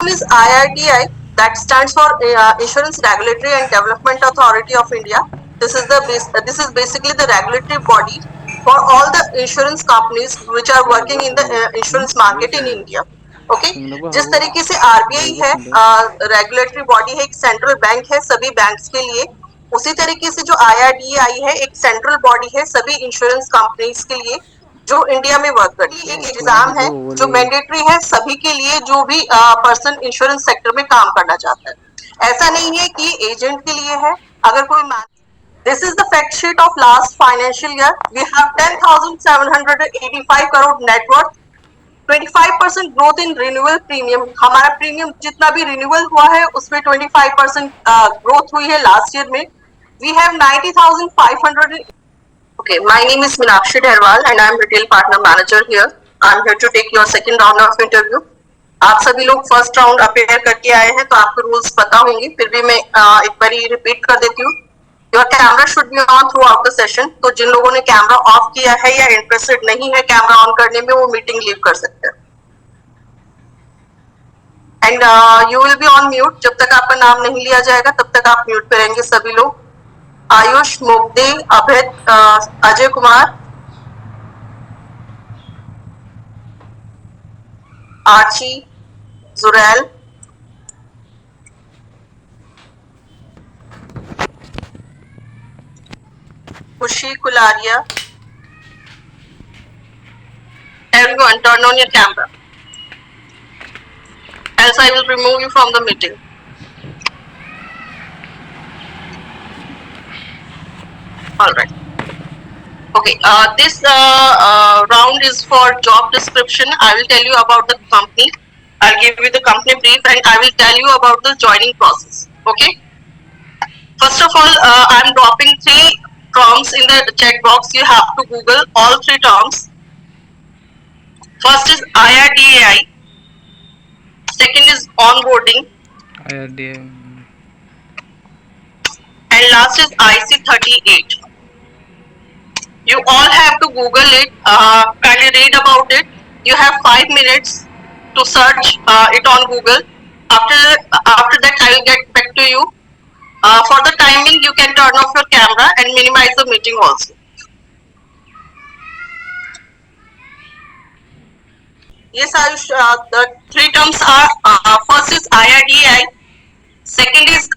is IRDI, that stands for Insurance Regulatory and Development Authority of India. This is basically the regulatory body for all the insurance companies which are working in the insurance market in India. Okay, जिस तरीके से RBI है regulatory body है, एक central bank है सभी banks के लिए, उसी तरीके से जो IRDAI है एक सेंट्रल बॉडी है सभी इंश्योरेंस कंपनीज के लिए जो इंडिया में वर्क करती है। एक एग्जाम है जो मैंडेटरी है सभी के लिए जो भी पर्सन इंश्योरेंस सेक्टर में काम करना चाहता है। ऐसा नहीं है कि एजेंट के लिए है। अगर कोई This is the fact sheet of last financial year. We have 10,785 crore net worth, 25% growth in renewal premium. हमारा प्रीमियम जितना भी रिन्यूअल हुआ है उसमें 25% ग्रोथ हुई है लास्ट ईयर में। We have 90,500. Okay, my name is Meenakshi Dherwal and I am retail partner manager here. I am here to take your second round of interview. आप सभी लोग फर्स्ट राउंड अपेयर करके आए हैं तो आपको रूल्स पता होंगे, फिर भी मैं एक बार रिपीट कर देती हूँ। Your camera should be on throughout the session. तो जिन लोगों ने कैमरा ऑफ किया है या इंटरेस्टेड नहीं है कैमरा ऑन करने में वो मीटिंग लीव कर सकते हैं। And you will be on mute, जब तक आपका नाम नहीं लिया जाएगा तब तक आप म्यूट पे रहेंगे सभी लोग। आयुष, मुग्धे, अभय, अजय कुमार, आर्ची, जुरैल, खुशी कुलारिया। Everyone, turn on your camera. Else I will remove you from the meeting. All right. Okay. This round is for job description. I will tell you about the company. I'll give you the company brief and I will tell you about the joining process. Okay. First of all, I'm dropping 3 terms in the chat box. You have to Google all 3 terms. First is IRDAI. Second is onboarding. IRDAI. And last is IC38. You all have to Google it. Kindly read about it. You have 5 minutes to search it on Google. After that, I will get back to you. For the timing, you can turn off your camera and minimize the meeting also. Yes, Ayush, the 3 terms are, first is IRDAI, second is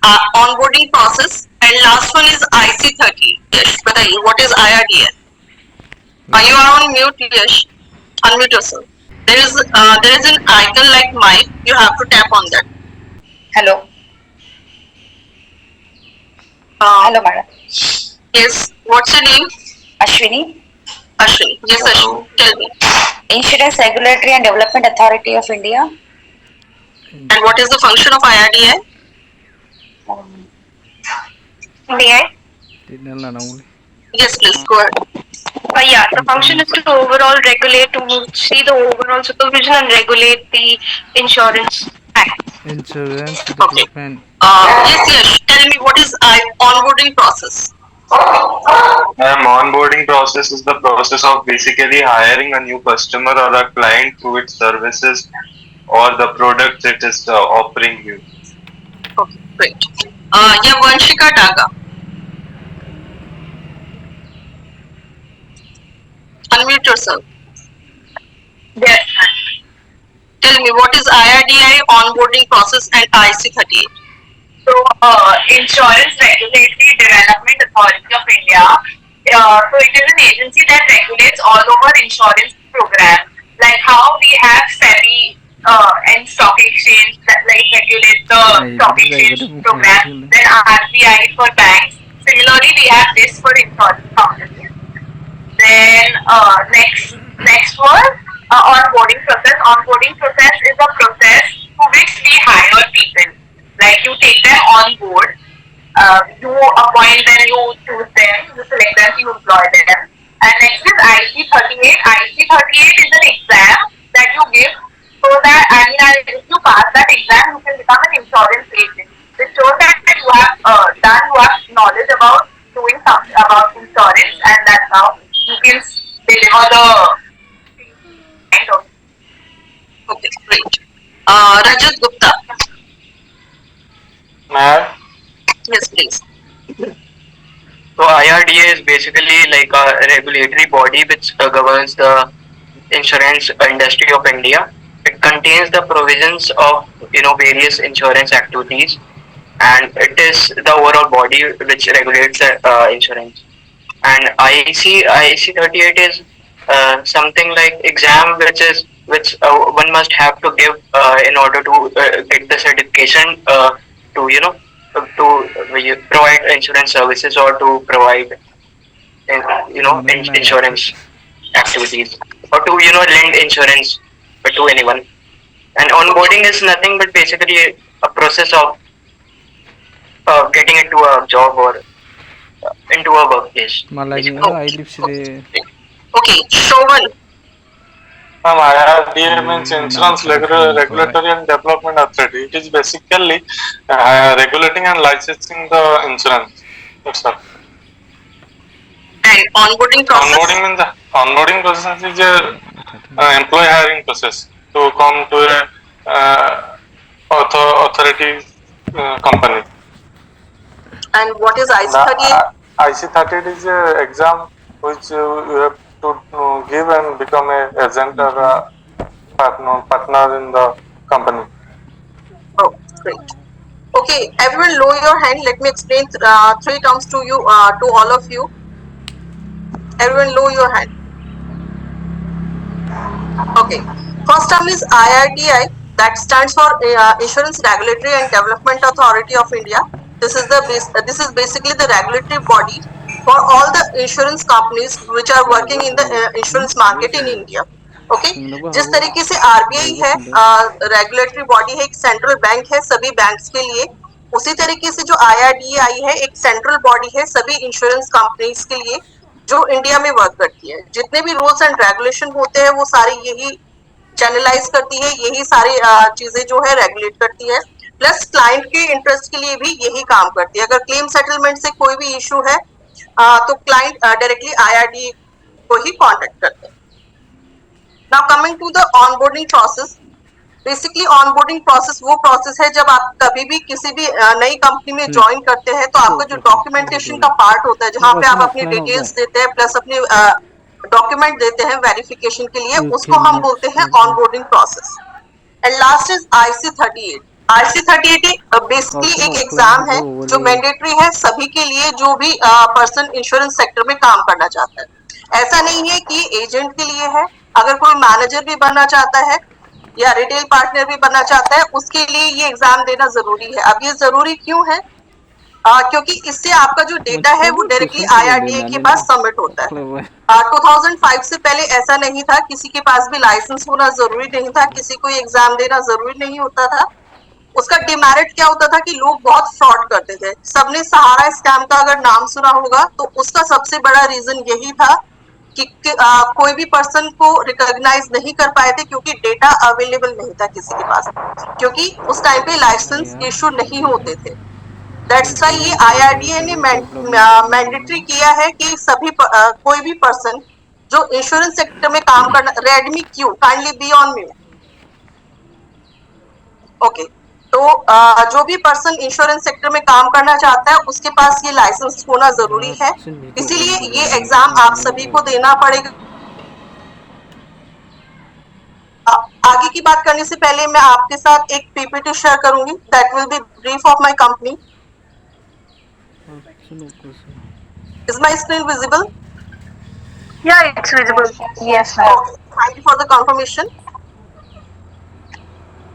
onboarding process, and last one is IC30. Yes, बताइए, what is IRDAI? You are on mute, Yash. Unmute yourself. There is an icon like mic. You have to tap on that. Hello. Hello, madam. Yes. What's your name? Ashwini. Ashwini. Yes, Ashwini. Tell me. Insurance Regulatory and Development Authority of India. And what is the function of IRDAI? IRDAI? Yes, please go ahead. Yeah, the function is to overall regulate, to see the overall supervision and regulate the insurance act. Insurance Okay. development. Yes, tell me what is onboarding process? Onboarding process is the process of basically hiring a new customer or a client through its services or the products it is offering you. Okay, great. Yeah, Vanshika Daga. Unmute yourself. Yes. Tell me what is IRDAI, onboarding process, and IC38? So, Insurance Regulatory Development Authority of India. So it is an agency that regulates all over insurance programs, like how we have SEBI and stock exchange that like regulate the stock exchange program. Then RBI for banks. Similarly, we have this for insurance companies. Then next was onboarding process. Onboarding process is a process through which we hire people. Like you take them on board, you appoint them, you choose them, you select them, you employ them. And next is IC38. IC38 is an exam that you give so that if you pass that exam, you can become an insurance agent. It shows that you have knowledge about doing something about insurance, and that's how you can deliver the kind of. Okay, great. Rajat Gupta. please. So IRDA is basically like a regulatory body which governs the insurance industry of India. It contains the provisions of various insurance activities, and it is the overall body which regulates the insurance. And IEC 38 is something like exam which one must have to give in order to get the certification to provide insurance services or to provide insurance activities or to lend insurance to anyone. And onboarding is nothing but basically a process of getting into a job or into a workplace. Malagi, basically. I live today. Okay, Shovan. IRDA means Insurance Regulatory and Development Authority. It is basically regulating and licensing the insurance. That's all. And onboarding process. Onboarding process is a employee hiring process to come to a authority company. And what is IC 38? IC 38 is a exam which you have to give and become a agent or a partner in the company. Oh, great. Okay, everyone lower your hand. Let me explain three terms to you, to all of you. Everyone lower your hand. Okay, first term is IRDI, that stands for Insurance Regulatory and Development Authority of India. This is basically the regulatory body for all the insurance companies which are working in the insurance market in India. Okay, जिस तरीके से RBI है regulatory body है, एक central bank है सभी banks के लिए, उसी तरीके से जो IRDAI है एक सेंट्रल बॉडी है सभी इंश्योरेंस कंपनीज के लिए जो इंडिया में वर्क करती है. जितने भी रूल्स एंड रेगुलेशन होते हैं वो सारे यही चैनलाइज करती है, यही सारी चीजें जो है रेगुलेट करती है, प्लस क्लाइंट के इंटरेस्ट के लिए भी यही काम करती है. अगर क्लेम सेटलमेंट से कोई भी इशू है तो क्लाइंट डायरेक्टली IRDA को ही कांटेक्ट करते हैं. Now coming to the onboarding process. Basically onboarding process वो प्रोसेस है जब आप कभी भी किसी भी नई कंपनी में ज्वाइन करते हैं तो आपका जो डॉक्यूमेंटेशन का पार्ट होता है जहाँ पे आप अपनी डिटेल्स देते हैं प्लस अपने डॉक्यूमेंट देते हैं वेरिफिकेशन के लिए, उसको हम बोलते हैं onboarding process. And last is IC 38. IC 38 basically एक एग्जाम है जो मैंडेटरी है सभी के लिए जो भी पर्सन इंश्योरेंस सेक्टर में काम करना चाहता है. ऐसा नहीं है कि एजेंट के लिए है, अगर कोई मैनेजर भी बनना चाहता है या रिटेल पार्टनर भी बनना चाहता है उसके लिए ये एग्जाम देना जरूरी है. अब ये जरूरी क्यों है? क्योंकि इससे आपका जो डेटा है वो डायरेक्टली IRDA के पास सबमिट होता है. 2005 से पहले ऐसा नहीं था, किसी के पास भी लाइसेंस होना जरूरी नहीं था, किसी को एग्जाम देना जरूरी नहीं होता था. उसका डिमेरिट क्या होता था कि लोग बहुत फ्रॉड करते थे. सबने सहारा स्कैम का अगर नाम सुना होगा तो उसका सबसे बड़ा रीजन यही था कि कोई भी पर्सन को रिकॉग्नाइज नहीं कर पाए थे क्योंकि डेटा अवेलेबल नहीं था किसी के पास, क्योंकि उस टाइम पे लाइसेंस इशू नहीं होते थे. दैट्स व्हाई ये IRDA ने मैंडेटरी किया है कि सभी कोई भी पर्सन जो इंश्योरेंस सेक्टर में काम करना. Redmi Q kindly be on mute. Okay, तो जो भी पर्सन इंश्योरेंस सेक्टर में काम करना चाहता है उसके पास ये लाइसेंस होना जरूरी है, इसीलिए ये एग्जाम आप सभी को देना पड़ेगा. आगे की बात करने से पहले मैं आपके साथ एक PPT शेयर करूंगी. That will be brief of my company. Is my screen visible? Yeah, it's visible. Yes, ma'am. Okay. Thank you for the confirmation.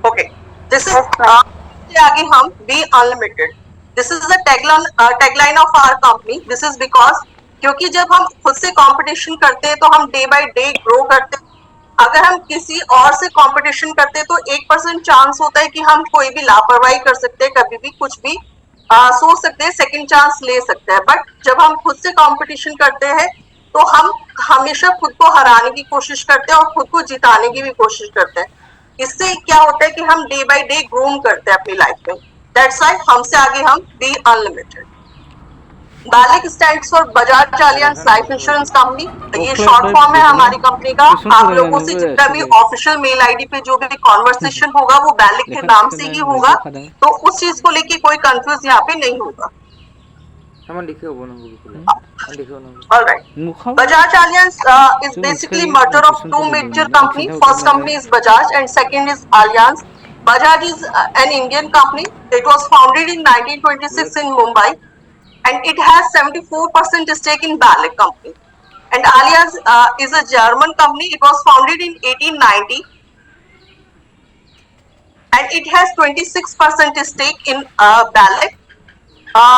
Okay. This is आगे हम Be Unlimited. This is the tagline of our company. This is because क्योंकि जब हम खुद से competition करते हैं तो हम डे बाय डे ग्रो करते हैं. अगर हम किसी और से कंपटीशन करते हैं तो 1% चांस होता है कि हम कोई भी लापरवाही कर सकते हैं, कभी भी कुछ भी सोच सकते हैं, सेकंड चांस ले सकते हैं. बट जब हम खुद से कंपटीशन करते हैं तो हम हमेशा खुद को हराने की कोशिश करते हैं और खुद को जिताने की भी कोशिश करते हैं. इससे क्या होता है कि हम डे बाय डे ग्रोम करते हैं अपनी लाइफ में. दैट्स व्हाई हमसे आगे हम be unlimited. BALIC stands for Bajaj Allianz life insurance company. ये शॉर्ट फॉर्म है हमारी कंपनी का. आप लोगों से जितना भी ऑफिशियल मेल आईडी पे जो भी कॉन्वर्सेशन होगा वो BALIC के नाम से ही होगा, तो उस चीज को लेके कोई कंफ्यूज यहाँ पे नहीं होगा. All right. Bajaj Allianz is basically merger of two major companies. First company is Bajaj and second is Allianz. Bajaj is an Indian company. It was founded in 1926 in Mumbai and it has 74% stake in BALIC company. And Allianz is a German company. It was founded in 1890 and it has 26% stake in BALIC.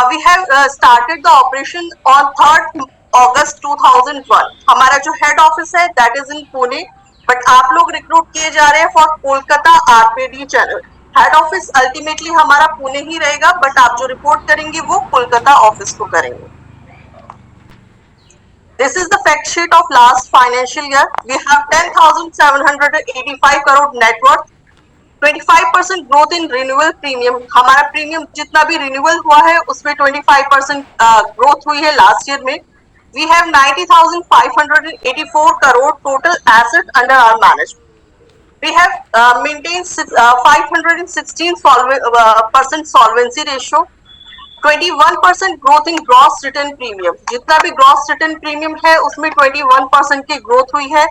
We have started the operation on 3rd August 2001. हमारा जो head office है that is in Pune, but आप लोग recruit किए जा रहे हैं for Kolkata RPD channel. Head office ultimately हमारा पुणे ही रहेगा, बट आप जो रिपोर्ट करेंगे वो कोलकाता ऑफिस को करेंगे. This is the fact sheet of last financial year. We have 10,785 crore net worth. 25% growth in renewal premium. हमारा प्रीमियम जितना भी रिन्यूअल हुआ है उसमें 25% ग्रोथ हुई है लास्ट ईयर में. We have 90,584 crore total asset under our management. We have maintained 516% solvency ratio. 21% growth in gross written premium. जितना भी gross written premium है उसमें 21% की ग्रोथ हुई है.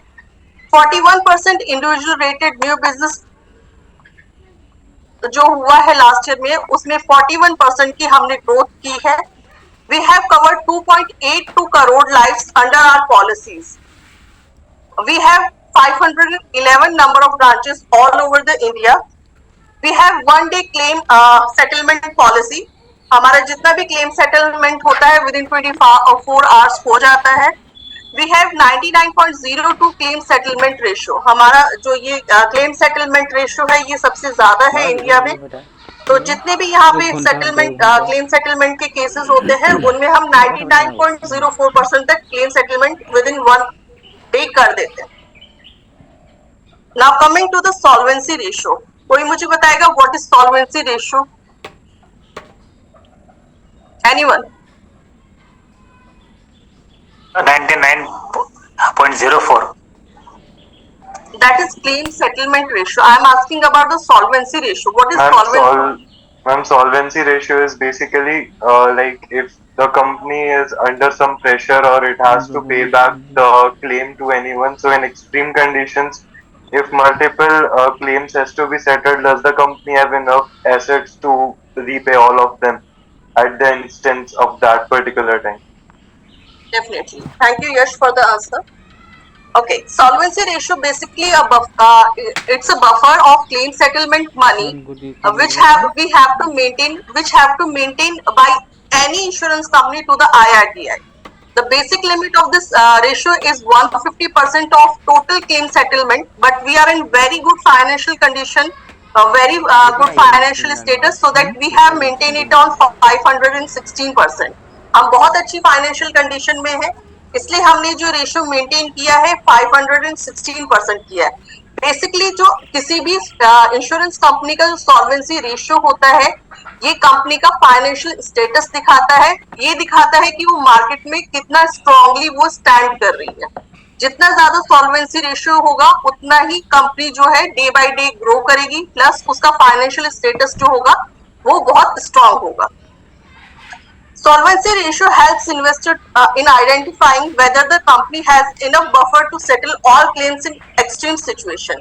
41% individual rated new business जो हुआ है लास्ट ईयर में उसमें 41% की हमने ग्रोथ की है. We have covered 2.82 crore lives under our policies. We have 511 number of branches all over the India. We have one day claim settlement policy. हमारा जितना भी क्लेम सेटलमेंट होता है विद इन 24 आवर्स हो जाता है. We have 99.02 claim settlement ratio. हमारा जो ये क्लेम सेटलमेंट रेशियो है ये सबसे ज्यादा है इंडिया में. तो जितने भी यहाँ पे सेटलमेंट क्लेम सेटलमेंट के केसेस होते हैं उनमें हम 99.04% तक claim settlement with in 1 day कर देते हैं. Now coming to the solvency ratio. कोई मुझे बताएगा what is solvency ratio? Anyone? 99.04. That is claim settlement ratio. I am asking about the solvency ratio. What is solvency? Solvency ratio is basically like if the company is under some pressure or it has to pay back the claim to anyone. So in extreme conditions, if multiple claims has to be settled, does the company have enough assets to repay all of them at the instance of that particular time? Definitely. Thank you, Yash, for the answer. Okay, solvency ratio basically it's a buffer of claim settlement money which we have to maintain by any insurance company to the IRDAI. The basic limit of this ratio is 150% of total claim settlement, but we are in very good financial condition, very good financial status, so that we have maintained it on 516%. हम बहुत अच्छी financial condition में है, इसलिए हमने जो ratio maintain किया है 516% किया है. बेसिकली जो किसी भी इंश्योरेंस कंपनी का जो सॉल्वेंसी रेशियो होता है ये कंपनी का फाइनेंशियल स्टेटस दिखाता है. ये दिखाता है कि वो मार्केट में कितना स्ट्रांगली वो स्टैंड कर रही है. जितना ज्यादा सॉल्वेंसी रेशियो होगा उतना ही कंपनी जो है डे बाय डे ग्रो करेगी, प्लस उसका फाइनेंशियल स्टेटस जो होगा वो बहुत स्ट्रांग होगा. Solvency ratio helps investor in identifying whether the company has enough buffer to settle all claims in extreme situation.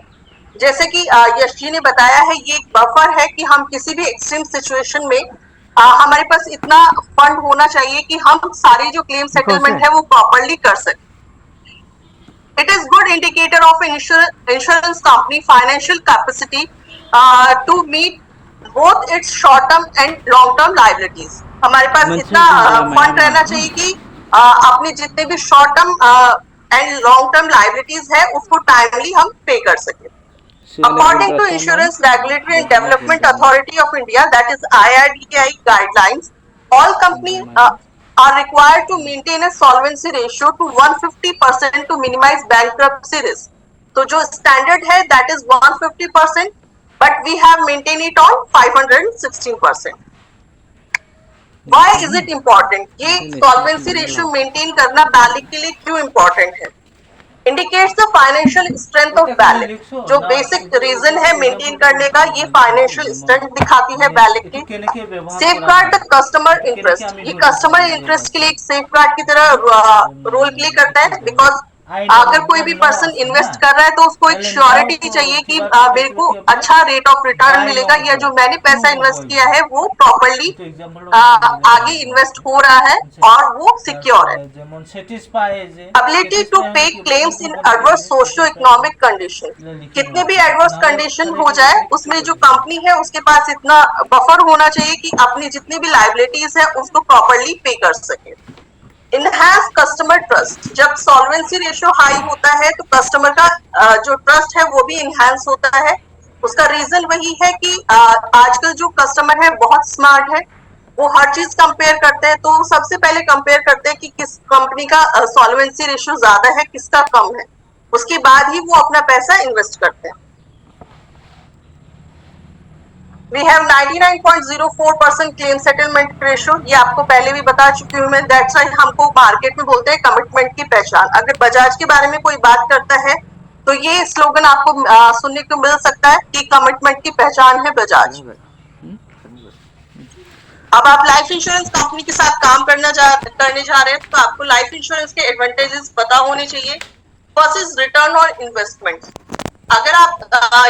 जैसे कि यश जी ने बताया है ये एक बफर है कि हम किसी भी एक्सट्रीम सिचुएशन में हमारे पास इतना फंड होना चाहिए कि हम सारी जो क्लेम सेटलमेंट है वो प्रॉपरली कर सकें. It is good indicator of insurance company financial capacity to meet both its short term and long term liabilities. हमारे पास इतना फंड रहना चाहिए कि अपने जितने भी short term and long term liabilities है उसको टाइमली हम पे कर सकें. According to Insurance Regulatory and Development Authority of India, that is IRDAI guidelines, all companies are required to maintain a solvency ratio to 150% to minimize bankruptcy risk. तो जो standard है that is 150%, but we have maintained it on 516%. Why is it important? ये solvency ratio maintain करना BALIC के लिए क्यों important है? Indicates the financial strength of ballot. जो बेसिक रीजन है मेंटेन करने का, ये फाइनेंशियल स्ट्रेंथ दिखाती है बैलेट की। सेफगार्ड द कस्टमर इंटरेस्ट, ये कस्टमर इंटरेस्ट के लिए एक सेफगार्ड की तरह रोल प्ले करता है। बिकॉज अगर कोई भी पर्सन इन्वेस्ट कर रहा है तो उसको एक श्योरिटी चाहिए कि मेरे को अच्छा रेट ऑफ रिटर्न मिलेगा, या जो मैंने पैसा इन्वेस्ट किया है वो प्रॉपरली आगे इन्वेस्ट हो रहा है और वो सिक्योर है। एबिलिटी टू पे क्लेम्स इन एडवर्स सोशियो इकोनॉमिक कंडीशन, कितने भी एडवर्स कंडीशन हो जाए उसमें जो कंपनी है उसके पास इतना बफर होना चाहिए कि अपनी जितनी भी लाइबिलिटीज है उसको प्रॉपरली पे कर सके। इनहैंस कस्टमर ट्रस्ट, जब सॉल्वेंसी रेशियो हाई होता है तो कस्टमर का जो ट्रस्ट है वो भी इनहैंस होता है। उसका रीजन वही है कि आजकल जो कस्टमर है बहुत स्मार्ट है, वो हर चीज कंपेयर करते हैं। तो सबसे पहले कंपेयर करते हैं कि किस कंपनी का सॉल्वेंसी रेशियो ज्यादा है, किसका कम है, उसके बाद ही वो अपना पैसा इन्वेस्ट करते हैं। We have 99.04% claim settlement ratio, ये आपको पहले भी बता चुकी हूँ मैं। दैट्स व्हाई हमको मार्केट में बोलते हैं कमिटमेंट की पहचान। अगर बजाज के बारे में कोई बात करता है तो ये स्लोगन आपको सुनने को मिल सकता है कि कमिटमेंट की पहचान है बजाज। अब आप लाइफ इंश्योरेंस कंपनी के साथ काम करने जा रहे हैं तो आपको लाइफ इंश्योरेंस के एडवांटेजेस पता होने चाहिए। First is return on investment. अगर आप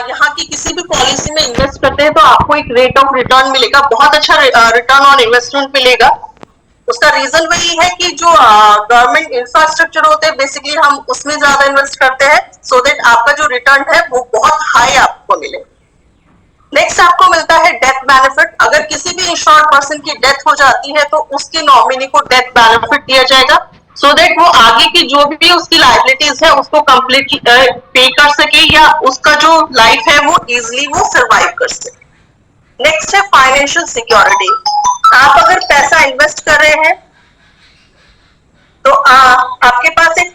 यहाँ की किसी भी पॉलिसी में इन्वेस्ट करते हैं तो आपको एक रेट ऑफ रिटर्न मिलेगा, बहुत अच्छा रिटर्न ऑन इन्वेस्टमेंट मिलेगा। उसका रीजन वही है कि जो गवर्नमेंट इंफ्रास्ट्रक्चर होते हैं बेसिकली हम उसमें ज्यादा इन्वेस्ट करते हैं, सो दैट आपका जो रिटर्न है वो बहुत हाई आपको मिले। नेक्स्ट आपको मिलता है डेथ बेनिफिट। अगर किसी भी इंश्योर्ड पर्सन की डेथ हो जाती है तो उसके नॉमिनी को डेथ बेनिफिट दिया जाएगा, सो दैट वो आगे की जो भी उसकी लाइबिलिटीज है उसको कंप्लीट पे कर सके, या उसका जो लाइफ है वो इजिली वो सर्वाइव कर सके। नेक्स्ट है फाइनेंशियल सिक्योरिटी। आप अगर पैसा इन्वेस्ट कर रहे हैं तो आपके पास एक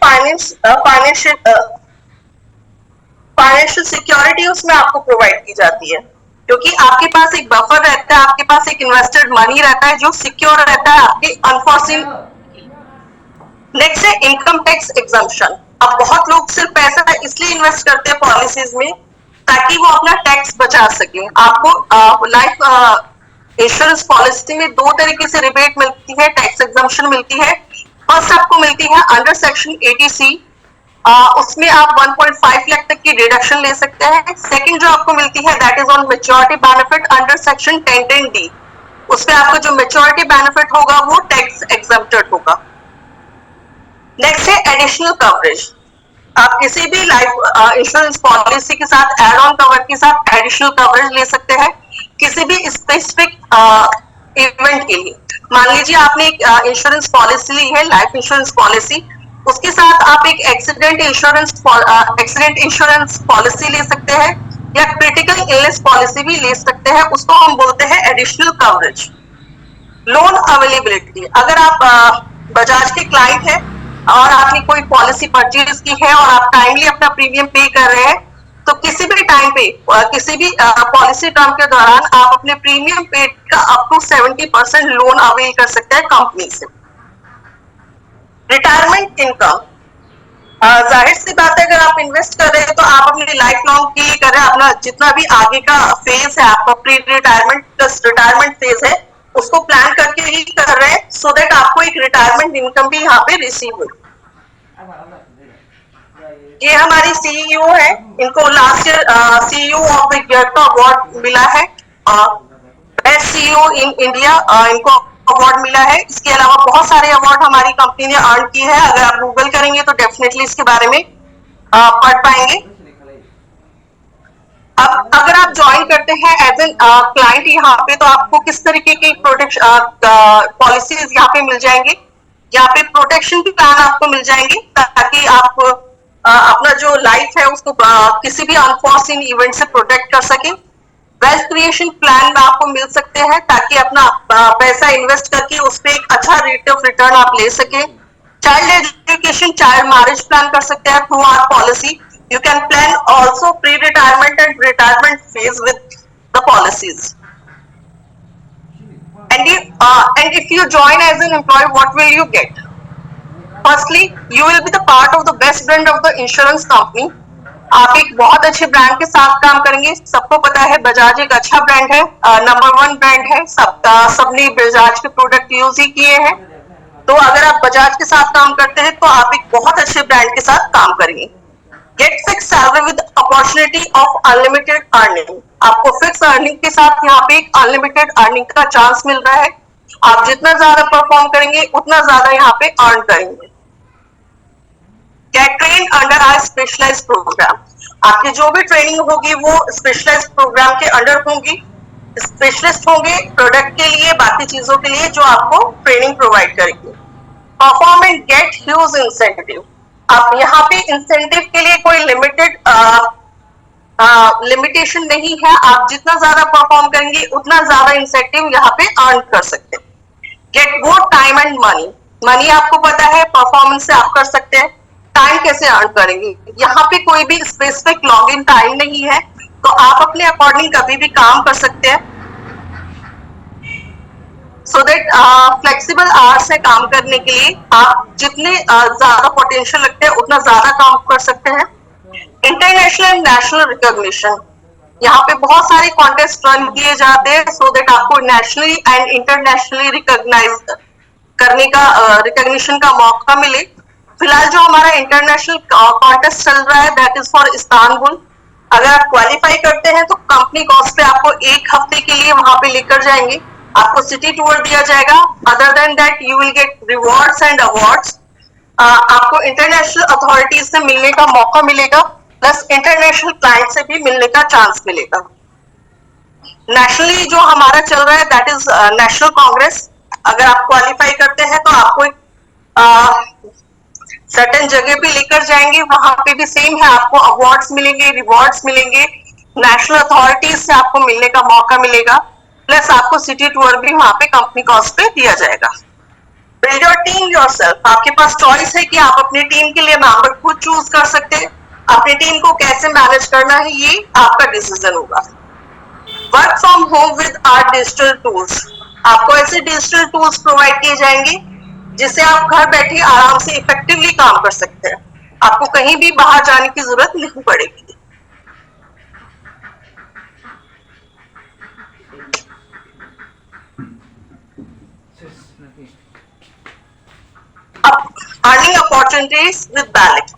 फाइनेंशियल सिक्योरिटी उसमें आपको प्रोवाइड की जाती है, क्योंकि आपके पास एक बफर रहता है, आपके पास एक इन्वेस्टेड मनी रहता है जो सिक्योर रहता है आपके अनफॉर्सिन। नेक्स्ट है इनकम टैक्स एग्जम्पशन। अब बहुत लोग सिर्फ पैसा इसलिए इन्वेस्ट करते हैं पॉलिसीज में ताकि वो अपना टैक्स बचा सके। आपको लाइफ इंश्योरेंस पॉलिसी में दो तरीके से रिबेट मिलती है, टैक्स एग्जम्पशन मिलती है। फर्स्ट आपको मिलती है अंडर सेक्शन 80C, उसमें आप 1.5 लाख तक की डिडक्शन ले सकते हैं। सेकंड जो आपको मिलती है that is on maturity benefit under section 1010D, उसमें आपका जो मैच्योरिटी बेनिफिट होगा वो टैक्स एग्जम्प्टेड होगा। नेक्स्ट है एडिशनल कवरेज। आप किसी भी लाइफ इंश्योरेंस पॉलिसी के साथ एड ऑन कवर के साथ एडिशनल कवरेज ले सकते हैं किसी भी स्पेसिफिक इवेंट के लिए। मान लीजिए आपने एक इंश्योरेंस पॉलिसी ली है, लाइफ इंश्योरेंस पॉलिसी, उसके साथ आप एक एक्सीडेंट इंश्योरेंस पॉलिसी ले सकते हैं या क्रिटिकल इलनेस पॉलिसी भी ले सकते हैं, उसको हम बोलते हैं एडिशनल कवरेज। Loan availability. अगर आप बजाज के क्लाइंट हैं और आपने कोई पॉलिसी परचेज की है और आप टाइमली अपना प्रीमियम पे कर रहे हैं तो किसी भी टाइम पे किसी भी पॉलिसी टर्म के दौरान आप अपने प्रीमियम पे का अप टू 70% लोन अवेल कर सकते हैं कंपनी से। Retirement income. जाहिर सी बात है अगर आप इन्वेस्ट कर रहे हैं तो आप अपनी लाइफ लॉन्ग के लिए कर रहे हैं, अपना जितना भी आगे का फेज है आपका pre retirement plus retirement phase है उसको प्लान करके ही कर रहे हैं, सो दैट आपको एक रिटायरमेंट इनकम भी यहाँ पे रिसीव हो। ये हमारी सीईओ है, इनको last year CEO of the year का अवार्ड मिला है, बेस्ट सीईओ इन इंडिया इनको अवार्ड मिला है। इसके अलावा बहुत सारे अवार्ड हमारी कंपनी ने अर्न किए हैं, अगर आप गूगल करेंगे तो डेफिनेटली इसके बारे में पढ़ पाएंगे। अब अगर आप ज्वाइन करते हैं एज एन क्लाइंट यहाँ पे तो आपको किस तरीके की प्रोटेक्शन पॉलिसीज यहाँ पे मिल जाएंगे। यहाँ पे प्रोटेक्शन प्लान आपको मिल जाएंगे ताकि आप अपना जो लाइफ है उसको किसी भी अनफॉर्सिन इवेंट से प्रोटेक्ट कर सके। वेल्थ क्रिएशन प्लान आपको मिल सकते हैं ताकि अपना पैसा इन्वेस्ट करके उस पर एक अच्छा रेट ऑफ रिटर्न आप ले सके। Child education, child marriage plan कर सकते हैं through our policy. You can plan also pre-retirement and retirement phase with the policies. And if you join as an employee, what will you get? Firstly you will be the part of the best brand of the insurance company. आप एक बहुत अच्छे brand के साथ काम करेंगे। सबको पता है बजाज एक अच्छा ब्रांड है, नंबर 1 ब्रांड है, सबने बजाज के प्रोडक्ट यूज ही किए हैं। तो अगर आप बजाज के साथ काम करते हैं तो आप एक बहुत अच्छे ब्रांड के साथ काम करेंगे। Get fix salary with opportunity of unlimited earning. आपको फिक्स अर्निंग के साथ यहाँ पे एक अनलिमिटेड अर्निंग का चांस मिल रहा है। आप जितना ज्यादा परफॉर्म करेंगे उतना ज्यादा यहाँ पे अर्न करेंगे। Get train under our specialized program. आपकी जो भी ट्रेनिंग होगी वो स्पेशलाइज्ड प्रोग्राम के अंडर होंगी। स्पेशलिस्ट होंगे प्रोडक्ट के लिए, बाकी चीजों के लिए जो आपको ट्रेनिंग प्रोवाइड करेंगे। Perform and get huge incentive. आप यहाँ पे इंसेंटिव के लिए कोई लिमिटेशन नहीं है। आप जितना ज्यादा परफॉर्म करेंगे उतना ज्यादा इंसेंटिव यहाँ पे अर्न कर सकते हैं। Get both time and money. Money आपको पता है परफॉर्मेंस से आप कर सकते हैं। टाइम कैसे अर्न करेंगे? यहाँ पे कोई भी स्पेसिफिक लॉग इन टाइम नहीं है, तो आप अपने अकॉर्डिंग कभी भी काम कर सकते हैं। सो दैट फ्लेक्सिबल आवर्स से काम करने के लिए आप जितने ज्यादा पोटेंशियल लगते हैं उतना ज्यादा काम कर सकते हैं। International and national recognition. यहाँ पे बहुत सारे कॉन्टेस्ट रन किए जाते हैं सो दैट आपको नेशनली एंड इंटरनेशनली रिकॉग्नाइज करने का रिकॉग्निशन का मौका मिले। फिलहाल जो हमारा इंटरनेशनल कॉन्टेस्ट चल रहा है दैट इज फॉर इस्तांबुल। अगर आप क्वालिफाई करते हैं तो कंपनी कॉस्ट पे आपको 1 हफ्ते के लिए वहां पे लेकर जाएंगे, आपको सिटी टूर दिया जाएगा। Other than that you will get rewards and awards. आपको इंटरनेशनल अथॉरिटीज से मिलने का मौका मिलेगा, प्लस इंटरनेशनल क्लाइंट से भी मिलने का चांस मिलेगा। नेशनली जो हमारा चल रहा है दैट इज नेशनल कांग्रेस। अगर आप क्वालिफाई करते हैं तो आपको एक सर्टेन जगह पे लेकर जाएंगे, वहां पे भी सेम है, आपको अवार्ड्स मिलेंगे, रिवॉर्ड्स मिलेंगे, नेशनल अथॉरिटीज से आपको मिलने का मौका मिलेगा, प्लस आपको सिटी टूर भी वहां पे कंपनी कॉस्ट पे दिया जाएगा। Build your team yourself. आपके पास चॉइस है कि आप अपनी टीम के लिए मेंबर खुद चूज कर सकते हैं। अपनी टीम को कैसे मैनेज करना है ये आपका डिसीजन होगा। Work from home with our digital tools. आपको ऐसे डिजिटल टूल्स प्रोवाइड किए जाएंगे जिससे आप घर बैठे आराम से इफेक्टिवली काम कर सकते हैं। आपको कहीं भी बाहर जाने की जरूरत नहीं पड़ेगी। अब अर्निंग अपॉर्चुनिटीज विद बैलेट।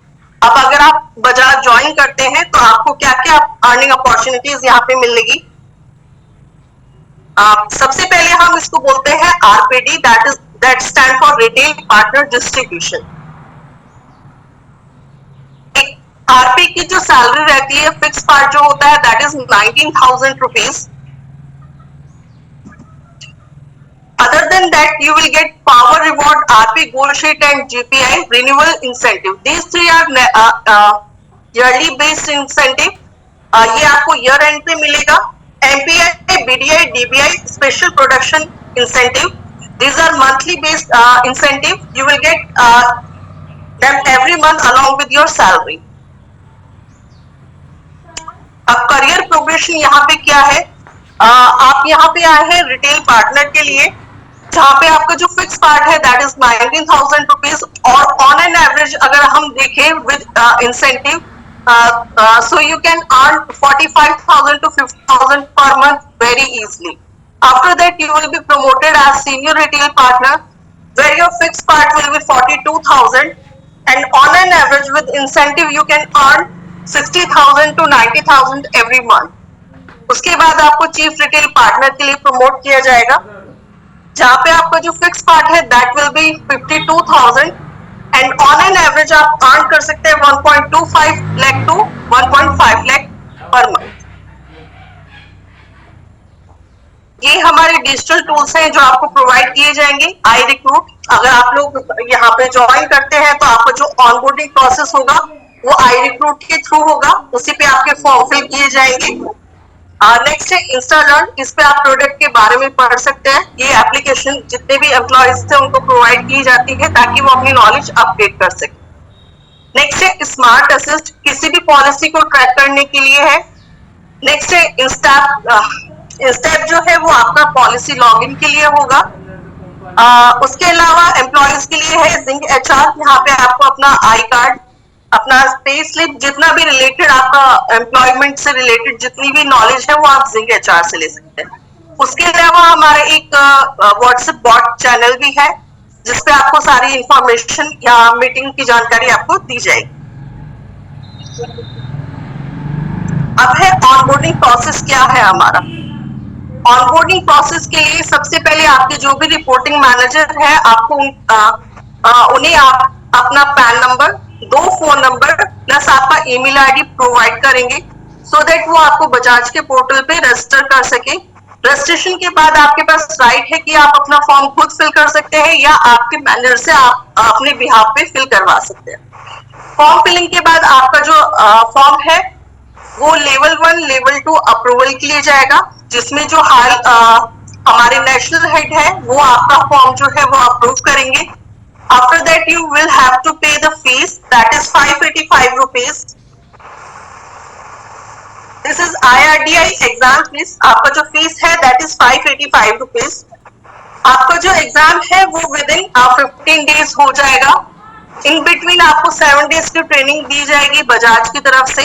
अब अगर आप बजाज ज्वाइन करते हैं तो आपको क्या क्या अर्निंग अपॉर्चुनिटीज यहाँ पे मिलेगी। सबसे पहले हम इसको बोलते हैं RPD, that stand for retail partner distribution. RP की जो सैलरी रहती है फिक्स पार्ट जो होता है that is 19,000 rupees. Other than that, you will get power reward, RP gold sheet and GPI renewal incentive. These three are yearly based incentive. ये आपको year end पे मिलेगा। MPI, BDI, DBI special production incentive. These are monthly based incentive. You will get them every month along with your salary. अब career progression यहाँ पे क्या है? आप यहाँ पे आए हैं रिटेल पार्टनर के लिए, जहाँ पे आपका जो फिक्स पार्ट है दैट इज 19,000 रुपीज, और ऑन एन एवरेज अगर हम देखें with incentive so you can earn 45,000 to 50,000 per month very easily. After that you will B promoted as senior retail partner where your fixed part will be 42,000 and on an average with incentive you can earn 60,000 to 90,000 every month। उसके बाद आपको chief retail partner के लिए promote किया जाएगा, जहाँ पे आपका जो फिक्स पार्ट है that will be 52,000 and on an average आप अर्न कर सकते हैं 1.25 lakh to 1.5 lakh per month. ये हमारे डिजिटल टूल्स हैं जो आपको प्रोवाइड किए जाएंगे। आई रिक्रूट, अगर आप लोग यहाँ पे ज्वाइन करते हैं तो आपका जो ऑनबोर्डिंग प्रोसेस होगा वो आई रिक्रूट के थ्रू होगा, उसी पे आपके फॉर्म फिल किए जाएंगे। नेक्स्ट है इंस्टालर्न। इस पे आप प्रोडक्ट के बारे में पढ़ सकते हैं। ये एप्लीकेशन जितने भी एम्प्लॉयज थे उनको प्रोवाइड की जाती है ताकि वो अपनी नॉलेज अपडेट कर सके। नेक्स्ट है स्मार्ट असिस्ट, किसी भी पॉलिसी को ट्रैक करने के लिए है। नेक्स्ट है इंस्टेप जो है वो आपका पॉलिसी लॉगिन के लिए होगा। उसके अलावा एम्प्लॉयज के लिए है जिंक एचआर। यहाँ पे आपको अपना आई कार्ड, अपना पे स्लिप, जितना भी रिलेटेड आपका एम्प्लॉयमेंट से रिलेटेड जितनी भी नॉलेज है वो आप जिंक एचआर से ले सकते हैं। उसके अलावा हमारा एक व्हाट्सएप बॉट चैनल भी है जिसपे आपको सारी इंफॉर्मेशन या मीटिंग की जानकारी आपको दी जाएगी। अब है ऑनबोर्डिंग प्रोसेस क्या है हमारा। ऑनबोर्डिंग प्रोसेस के लिए सबसे पहले आपके जो भी रिपोर्टिंग मैनेजर है आपको उन्हें आप अपना pan number, 2 phone number plus आपका ईमेल आईडी प्रोवाइड करेंगे सो दैट वो आपको बजाज के पोर्टल पे रजिस्टर कर सके। रजिस्ट्रेशन के बाद आपके पास राइट है कि आप अपना फॉर्म खुद फिल कर सकते हैं या आपके मैनेजर से आप अपने बिहाफ पे फिल करवा सकते हैं। फॉर्म फिलिंग के बाद आपका जो फॉर्म है वो लेवल 1 लेवल 2 अप्रूवल के लिए जाएगा, जिसमें जो हाल हमारे नेशनल हेड है वो आपका फॉर्म जो है वो अप्रूव करेंगे। After that you will have to pay the fees, that is 585 rupees. This is IRDAI exam fees. आपका जो फीस है दैट इज 585 रुपीज। आपका जो एग्जाम है वो विद इन 15 डेज हो जाएगा। इन बिटवीन आपको 7 डेज की ट्रेनिंग दी जाएगी बजाज की तरफ से,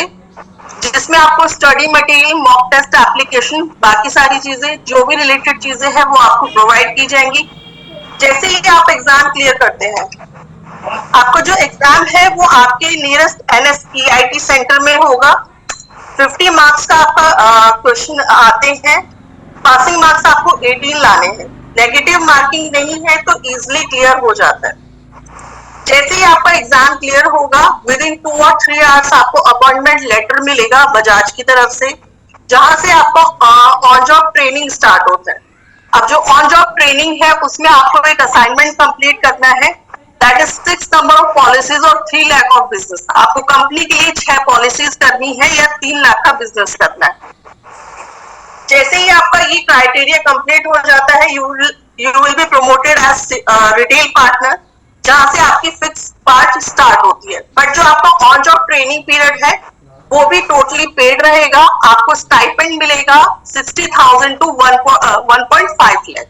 जिसमें आपको study material, mock test, application, बाकी सारी चीजें जो भी रिलेटेड चीजें हैं वो आपको प्रोवाइड की जाएंगी। जैसे ही आप एग्जाम क्लियर करते हैं, आपका जो एग्जाम है वो आपके नियरेस्ट NSEIT सेंटर में होगा। 50 मार्क्स का आपका क्वेश्चन आते हैं। पासिंग मार्क्स आपको 18 लाने हैं। नेगेटिव मार्किंग नहीं है तो इजिली क्लियर हो जाता है। जैसे ही आपका एग्जाम क्लियर होगा, विद इन 2 और 3 आवर्स आपको अपॉइंटमेंट लेटर मिलेगा बजाज की तरफ से, जहां से आपको ऑन जॉब ट्रेनिंग स्टार्ट होता है। अब जो ऑन जॉब ट्रेनिंग है उसमें आपको एक असाइनमेंट कंप्लीट करना है, that is 6 number of policies और 3 लाख ऑफ बिजनेस। आपको कंपनी के लिए 6 पॉलिसीज करनी है या 3 लाख का बिजनेस करना है। जैसे ही आपका ये क्राइटेरिया कंप्लीट हो जाता है, you will be promoted as retail partner, जहां से आपकी फिक्स पार्ट स्टार्ट होती है। बट जो आपका ऑन जॉब ट्रेनिंग पीरियड है वो भी टोटली पेड रहेगा। आपको स्टाइपेंड मिलेगा 60,000 टू 1.5 लाख।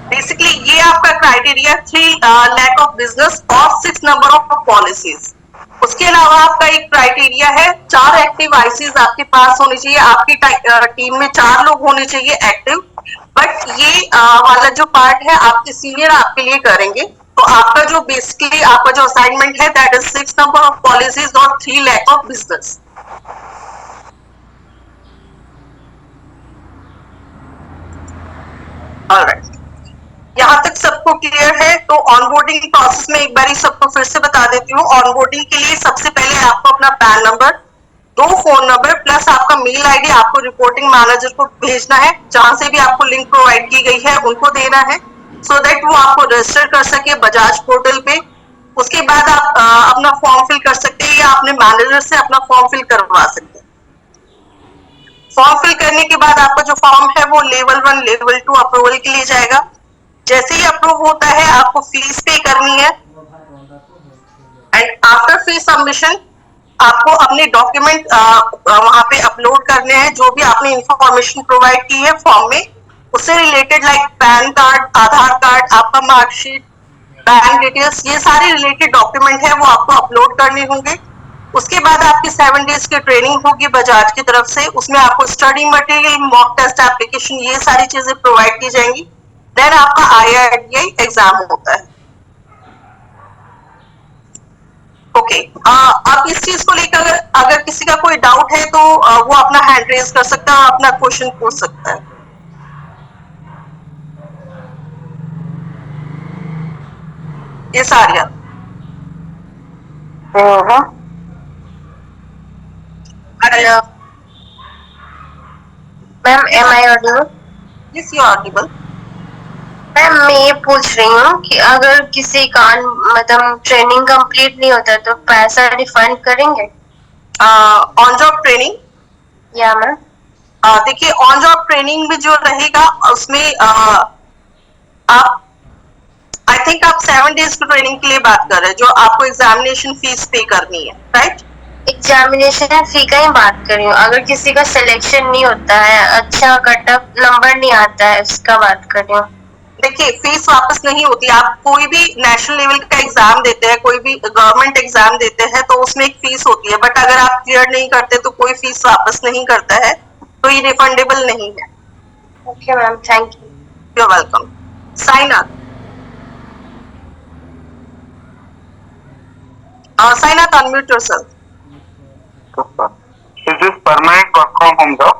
बेसिकली ये आपका क्राइटेरिया 3 लाख ऑफ बिजनेस और 6 नंबर ऑफ पॉलिसीज। उसके अलावा आपका एक क्राइटेरिया है 4 एक्टिव आईसीज आपके पास होनी चाहिए। आपकी टीम में 4 लोग होने चाहिए एक्टिव। बट ये वाला जो पार्ट है आपके सीनियर आपके लिए करेंगे। तो आपका जो बेसिकली आपका जो असाइनमेंट है that is 6 number of policies और 3 लाख ऑफ बिजनेस। ऑलराइट, यहाँ तक सबको क्लियर है। तो ऑनबोर्डिंग प्रोसेस में एक बार सबको फिर से बता देती हूँ। ऑनबोर्डिंग के लिए सबसे पहले आपको अपना pan number, 2 phone number plus आपका मेल आईडी आपको रिपोर्टिंग मैनेजर को भेजना है, जहां से भी आपको लिंक प्रोवाइड की गई है उनको देना है, सो दैट वो आपको रजिस्टर कर सके बजाज पोर्टल पे। उसके बाद आप अपना फॉर्म फिल कर सकते हैं या अपने मैनेजर से अपना फॉर्म फिल करवा सकते हैं। फॉर्म फिल करने के बाद आपका जो फॉर्म है वो लेवल 1 लेवल 2 अप्रूवल के लिए जाएगा। जैसे ही अप्रूव होता है आपको फीस पे करनी है एंड आफ्टर फी सबमिशन आपको अपने डॉक्यूमेंट वहां पे अपलोड करने हैं, जो भी आपने इंफॉर्मेशन प्रोवाइड की है फॉर्म में उससे रिलेटेड, लाइक पैन कार्ड, आधार कार्ड, आपका मार्कशीट, बैंक डिटेल्स, ये सारे रिलेटेड डॉक्यूमेंट है वो आपको अपलोड करने होंगे। उसके बाद आपकी 7 डेज की ट्रेनिंग होगी बजाज की तरफ से। उसमें आपको study material, mock test, application, ये सारी चीजें प्रोवाइड की जाएंगी। देन आपका IRDAI एग्जाम होता है। ओके, अब इस चीज को लेकर अगर किसी का कोई डाउट है तो वो अपना हैंड रेज कर सकता है, अपना क्वेश्चन पूछ सकता है। ये सारिया। Hello ma'am, am I audible? Yes, you are audible. Ma'am मैं ये पूछ रही हूँ कि अगर किसी का मतलब ट्रेनिंग कंप्लीट नहीं होता तो पैसा रिफंड करेंगे? ऑन जॉब ट्रेनिंग, या मैम? देखिए ऑन जॉब ट्रेनिंग में जो रहेगा उसमें आप आई थिंक आप 7 डेज की ट्रेनिंग के लिए बात कर रहे हैं, जो आपको एग्जामिनेशन फीस पे करनी है, राइट? एग्जामिनेशन फी का ही बात कर रही हूँ। अगर किसी का सिलेक्शन नहीं होता है, अच्छा कट ऑफ नंबर नहीं आता है, उसका बात कर रही हूँ। देखिए, फीस वापस नहीं होती। आप कोई भी नेशनल लेवल का एग्जाम देते हैं, कोई भी गवर्नमेंट एग्जाम देते हैं, तो उसमें एक फीस होती है, बट अगर आप क्लियर नहीं करते तो कोई फीस वापस नहीं करता है, तो ये रिफंडेबल नहीं है। Okay ma'am, thank you. You are welcome. Sainath, Sainath, unmute yourself. Is this permanent work from home job?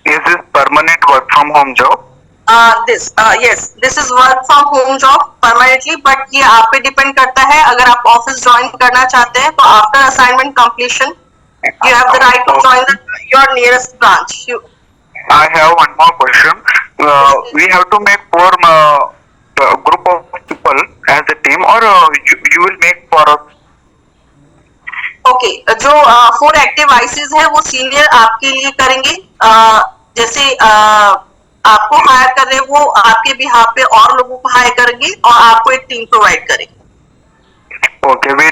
Is this permanent work from home job? Yes, this is work from home job permanently, but ये आप पे depend करता है। अगर आप office join करना चाहते हैं तो after assignment completion you have the right to join your nearest branch. I have one more question. We have to make four group of people as a team, or you will make for us? Okay, जो 4 active ICs है वो senior आपके लिए करेंगे। जैसे आपको higher कर रहे हैं, वो आपके बिहाफ पे और लोगों को हायर करेंगे और आपको एक टीम प्रोवाइड करेंगे। Okay, we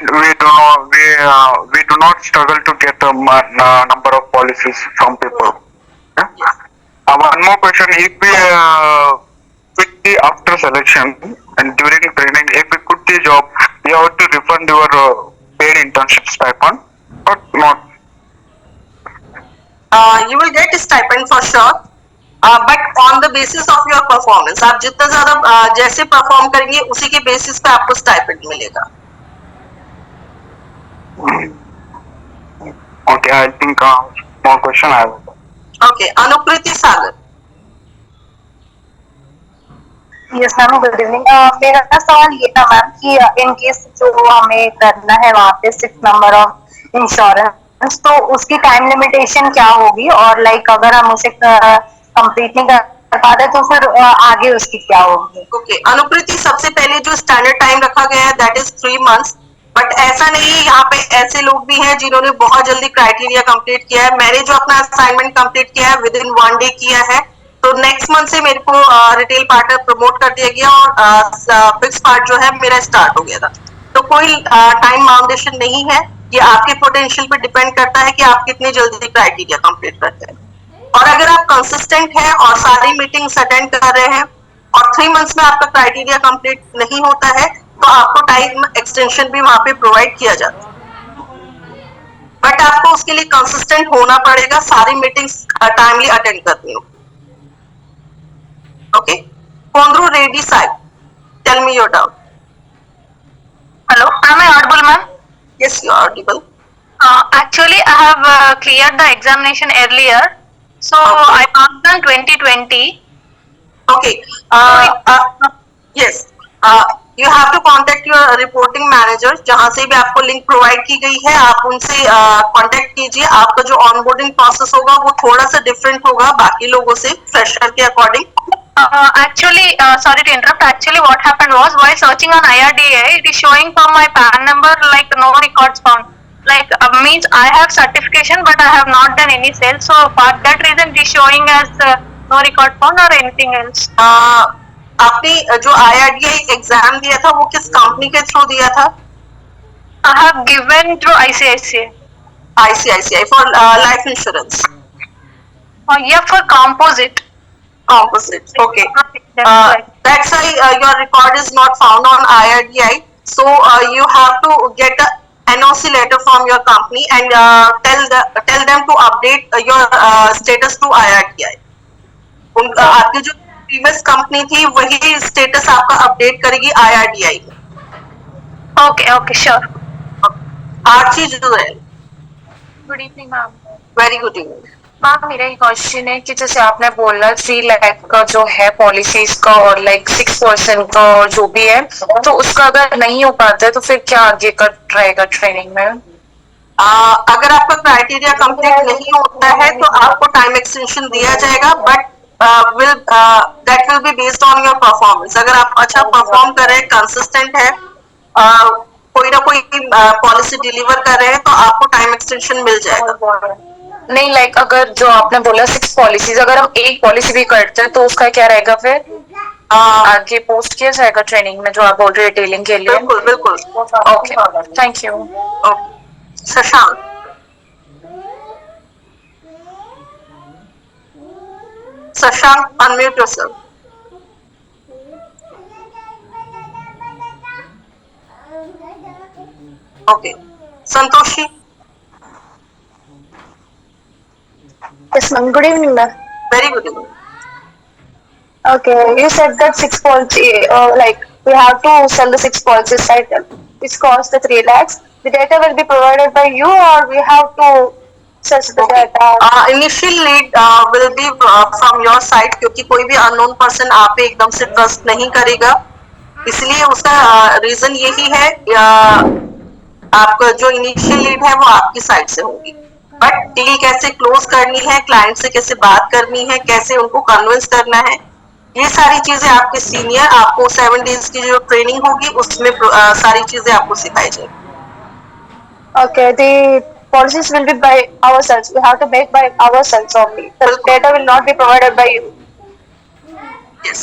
do not struggle to get a number of policies from people. Yes. One more question: if we quickly after selection and during training, if we quit the job, we have to refund your paid internship stipend or not? You will get a stipend for sure, but on the basis of your performance. आप जितना ज्यादा जैसे perform करेंगे उसी के basis पे आपको stipend मिलेगा। Okay, I think more question I have. Okay, Anukriti Sagar. Yes ma'am, good evening. मेरा सवाल ये था मैम कि इन केस जो हमें करना है वहाँ पे 6 नंबर ऑफ इंश्योरेंस, तो उसकी टाइम लिमिटेशन क्या होगी, और लाइक अगर हम उसे कंप्लीट नहीं कर पाते तो फिर आगे उसकी क्या होगी? ओके, अनुकृति, सबसे पहले जो स्टैंडर्ड टाइम रखा गया है दैट इज 3 मंथ्स, बट ऐसा नहीं है। यहाँ पे ऐसे लोग भी हैं जिन्होंने बहुत जल्दी क्राइटेरिया कंप्लीट किया है। मैंने जो अपना असाइनमेंट कंप्लीट किया है विद इन 1 डे किया है, तो नेक्स्ट मंथ से मेरे को रिटेल पार्टनर प्रमोट कर दिया गया और फिक्स पार्ट जो है मेरा स्टार्ट हो गया था। तो कोई टाइम बाउंडेशन नहीं है, ये आपके पोटेंशियल पे डिपेंड करता है कि आप कितनी जल्दी क्राइटेरिया कंप्लीट करते हैं। और अगर आप कंसिस्टेंट हैं और सारी मीटिंग्स अटेंड कर रहे हैं और 3 मंथ्स में आपका क्राइटेरिया कंप्लीट नहीं होता है, तो आपको टाइम एक्सटेंशन भी वहां पे प्रोवाइड किया जाता है, बट आपको उसके लिए कंसिस्टेंट होना पड़ेगा, सारी मीटिंग्स टाइमली अटेंड करनी हो। Okay, Kondru Reddy Sai, tell me your doubt. Hello, am I audible ma'am? Yes, you are audible. Actually, I have cleared the examination earlier, so Okay. I passed on 2020. Okay. Yes. You have to contact your reporting manager, जहाँ से भी आपको link provide की गई है, आप उनसे contact कीजिए। आपका जो ऑनबोर्डिंग प्रोसेस होगा वो थोड़ा सा डिफरेंट होगा बाकी लोगों से, फ्रेशर के according. Actually, sorry to interrupt. Actually, what happened was while searching on IRDA, it is showing for my PAN number like no records found. Like means I have certification, but I have not done any sales. So for that reason, it is showing as no record found or anything else. आपने जो IRDA exam दिया था वो किस company के through दिया था? I have given through ICICI. ICICI for life insurance. Yeah, for composite. Composite. Okay. That's right. That's why your record is not found on IRDI. So you have to get a NOC letter from your company and tell them to update your status to IRDI. उनका आपकी जो previous company थी वही status आपका update करेगी IRDI में। Okay, okay, sure. Archi Jewel, good evening ma'am. Very good evening. Ma'am, मेरा एक क्वेश्चन है कि जैसे आपने बोला 3 लाख का जो है पॉलिसीज का और लाइक 6% का और जो भी है, तो उसका अगर नहीं हो पाता है तो फिर क्या आगे का रहेगा ट्रेनिंग में? अगर आपका क्राइटेरिया कंप्लीट नहीं होता है तो आपको टाइम एक्सटेंशन दिया जाएगा, but that will be based on your performance. अगर आप अच्छा परफॉर्म कर रहे हैं, कंसिस्टेंट है, कोई ना कोई पॉलिसी डिलीवर कर रहे हैं, तो आपको टाइम एक्सटेंशन मिल जाएगा। नहीं, लाइक अगर जो आपने बोला 6 पॉलिसीज, अगर हम एक पॉलिसी भी करते हैं तो उसका क्या रहेगा फिर? आगे पोस्ट किया जाएगा ट्रेनिंग में जो आप बोल रहे हैं डिटेलिंग के लिए? बिल्कुल बिल्कुल। Okay, thank you. Okay, Shashank. Shashank, unmute yourself. Okay. Santoshi. Yes, ma'am. Good evening, ma'am. Very good evening. Okay, you said that 6 policy, like we have to sell the 6 policies, right? Which cost the 3 lakhs. The data will be provided by you, or we have to search the data? Initial lead will be from your side, क्योंकि कोई भी unknown person आप पे एकदम से trust नहीं करेगा, इसलिए उसका रीजन यही है, आपका जो इनिशियल लीड है वो आपकी साइड से होगी, बट डील कैसे क्लोज करनी है, क्लाइंट से कैसे बात करनी है, कैसे उनको कन्विंस करना है, ये सारी चीजें आपके सीनियर आपको 7 days की जो ट्रेनिंग होगी उसमें सारी चीजें आपको सिखाई जाएगी। Okay, the policies will be by ourselves. We have to make by ourselves only. The data will not be provided by you. Yes.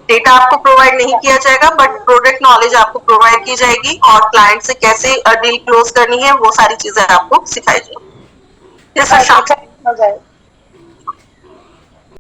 Data आपको प्रोवाइड नहीं किया जाएगा, बट प्रोडक्ट नॉलेज आपको प्रोवाइड की जाएगी और क्लाइंट से कैसे डील क्लोज करनी है वो सारी चीजें आपको सिखाई जाएगी। Yes, Shashank.